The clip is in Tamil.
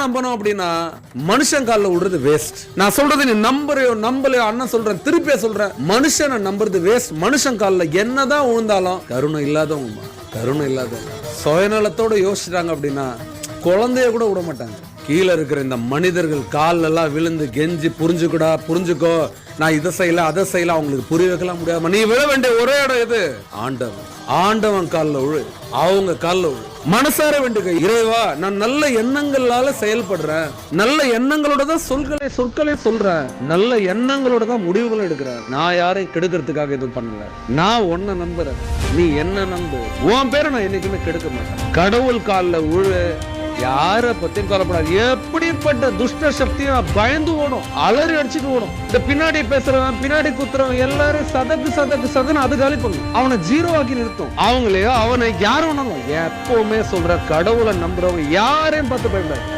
நம்பணும் அப்படின்னா மனுஷன் காலில் விடுறது வேஸ்ட். நான் சொல்றது நீ நம்பலையோ அண்ணன் சொல்றேன், திருப்பியே சொல்றேன், மனுஷனை நம்புறது வேஸ்ட். மனுஷன் காலில் என்னதான் விழுந்தாலும் கருணை இல்லாதவங்க, கருணை இல்லாதவங்க, சுயநலத்தோட யோசிச்சுட்டாங்க அப்படின்னா குழந்தைய கூட விட மாட்டாங்க. கீழே இருக்கிற இந்த மனிதர்கள் கால் எல்லாம் விழுந்து கெஞ்சி புரிஞ்சுக்கோ, நான் இதை செய்யல அதை செய்யல, அவங்களுக்கு புரிய வைக்கலாம் முடியாம நீ விழ வேண்டிய ஒரே இடம் எது? ஆண்டவன் காலில் விழு, அவங்க காலில் விழு. மனசார வேண்டிய இறைவா, நான் நல்ல எண்ணங்களால செயல்படுறேன், நல்ல எண்ணங்களோட தான் சொற்களை சொல்றேன், நல்ல எண்ணங்களோட தான் முடிவுகள் எடுக்கிறேன், நான் யாரையும் கெடுக்கிறதுக்காக எதுவும் பண்ணல, நான் உன்னை நம்புறேன், நீ என்ன நம்பு, உன் பேரை நான் என்னைக்குமே கெடுக்க மாட்டேன். கடவுள் காலில் விழு, யார பத்தியும் கவலைப்படாது. எப்படிப்பட்ட துஷ்ட சக்தியும் பயந்து ஓடும், அலறி அடிச்சுட்டு ஓடும். இந்த பின்னாடி பேசுறவன், பின்னாடி குத்துறவன் எல்லாரும் சதக்கு அது காலி பண்ணும், அவனை ஜீரோ ஆக்கி நிறுத்தும். அவனை யாரும் எப்பவுமே சொல்ற, கடவுளை நம்புறவங்க யாரையும் பார்த்து பயப்படாது.